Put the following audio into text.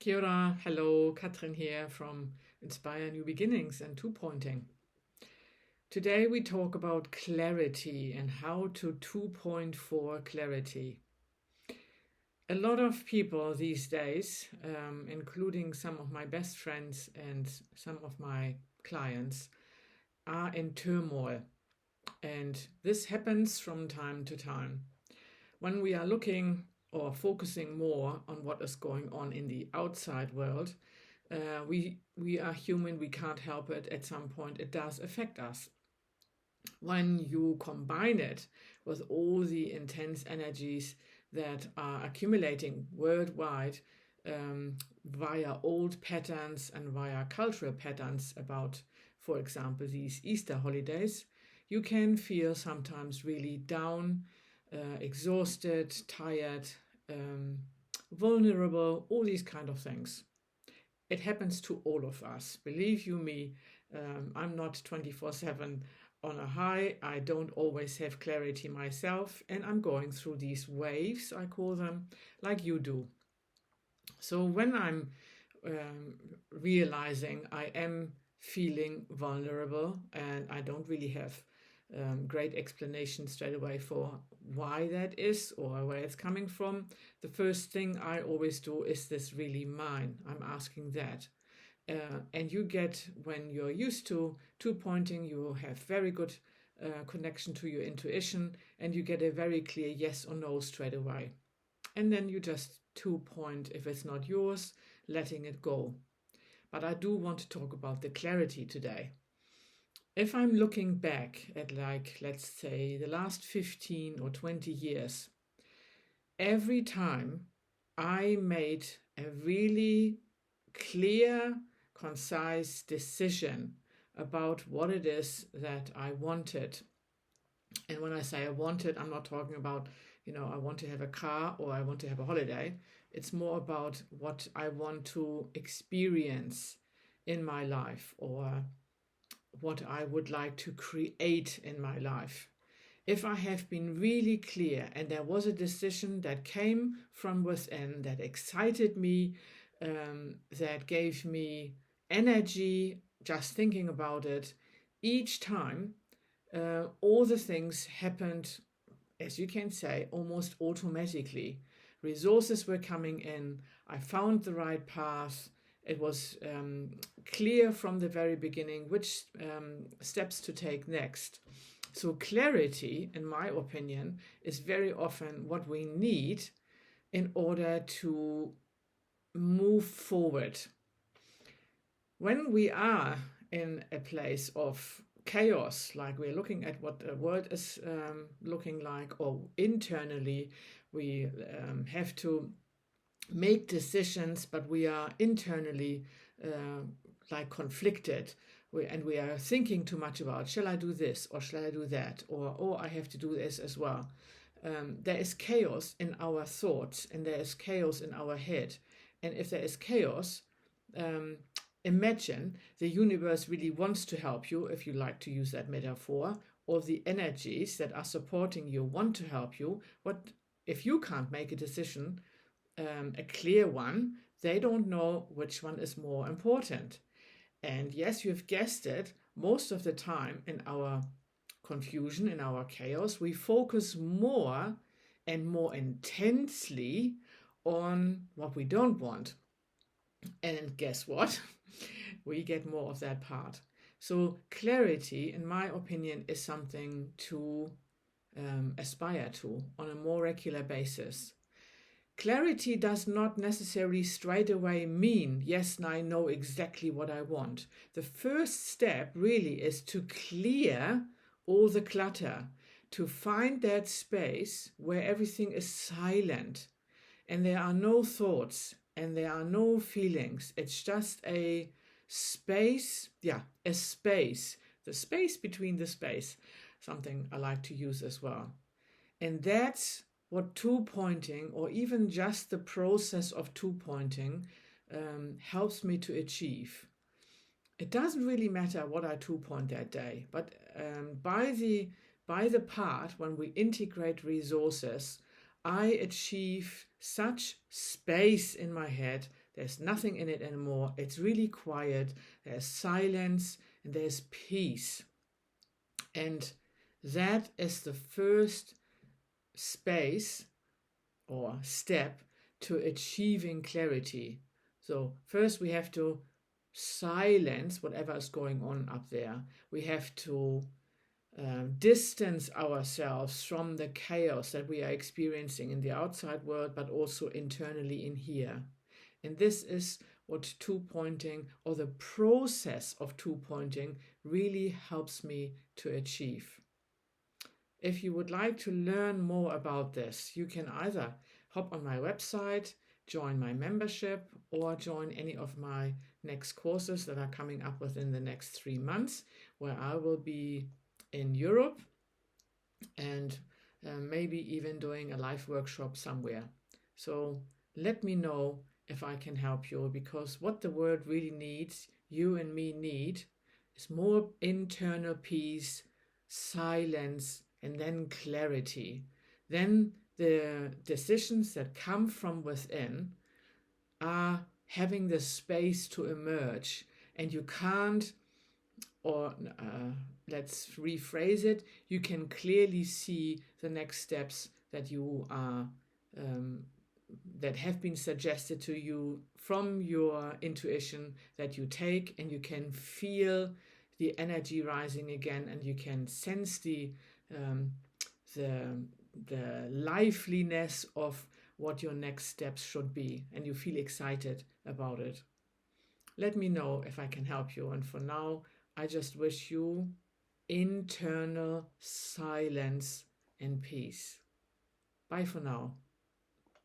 Kia ora, hello, Catrin here from Inspire New Beginnings and two-pointing. Today we talk about clarity and how to two-point for clarity. A lot of people these days, including some of my best friends and some of my clients, are in turmoil. And this happens from time to time. When we are looking or focusing more on what is going on in the outside world, we are human, we can't help it. At some point it does affect us. When you combine it with all the intense energies that are accumulating worldwide via old patterns and via cultural patterns about, for example, these Easter holidays, you can feel sometimes really down, exhausted, tired, vulnerable, all these kind of things. It happens to all of us. Believe you me, I'm not 24/7 on a high. I don't always have clarity myself, and I'm going through these waves, I call them, like you do. So when I'm realizing I am feeling vulnerable and I don't really have great explanation straight away for why that is or where it's coming from, the first thing I always do is this really mine? I'm asking that. And you get, when you're used to two-pointing, you have very good connection to your intuition and you get a very clear yes or no straight away. And then you just two-point if it's not yours, letting it go. But I do want to talk about the clarity today. If I'm looking back at, like, let's say the last 15 or 20 years, every time I made a really clear, concise decision about what it is that I wanted. And when I say I wanted, I'm not talking about, I want to have a car or I want to have a holiday. It's more about what I want to experience in my life or what I would like to create in my life. If I have been really clear and there was a decision that came from within, that excited me, that gave me energy just thinking about it, each time all the things happened, as you can say, almost automatically. Resources were coming in, I found the right path. It was clear from the very beginning which steps to take next. So clarity, in my opinion, is very often what we need in order to move forward. When we are in a place of chaos, like we're looking at what the world is looking like, or internally we have to make decisions, but we are internally like conflicted, and we are thinking too much about, shall I do this or shall I do that, or I have to do this as well. There is chaos in our thoughts and there is chaos in our head. And if there is chaos, imagine the universe really wants to help you, if you like to use that metaphor, or the energies that are supporting you want to help you. What if you can't make a decision, a clear one? They don't know which one is more important. And yes, you've guessed it, most of the time in our confusion, in our chaos, we focus more and more intensely on what we don't want. And guess what? We get more of that part. So clarity, in my opinion, is something to aspire to on a more regular basis. Clarity does not necessarily straight away mean, yes, I know exactly what I want. The first step really is to clear all the clutter, to find that space where everything is silent and there are no thoughts and there are no feelings. It's just a space, a space, the space between the space, something I like to use as well. And that's what two-pointing, or even just the process of two-pointing, helps me to achieve. It doesn't really matter what I two-point that day, but by the part when we integrate resources, I achieve such space in my head There's nothing in it anymore. It's really quiet. There's silence and there's peace. And that is the first space or step to achieving clarity. So first we have to silence whatever is going on up there. We have to distance ourselves from the chaos that we are experiencing in the outside world, but also internally in here. And this is what two-pointing, or the process of two-pointing, really helps me to achieve. If you would like to learn more about this, you can either hop on my website, join my membership, or join any of my next courses that are coming up within the next 3 months, where I will be in Europe and maybe even doing a live workshop somewhere. So let me know if I can help you, because what the world really needs, you and me need, is more internal peace, silence, and then clarity. Then the decisions that come from within are having the space to emerge, and you can't, or let's rephrase it, you can clearly see the next steps that you are that have been suggested to you from your intuition that you take, and you can feel the energy rising again, and you can sense the liveliness of what your next steps should be, and you feel excited about it. Let me know if I can help you, and for now I just wish you internal silence and peace. Bye for now.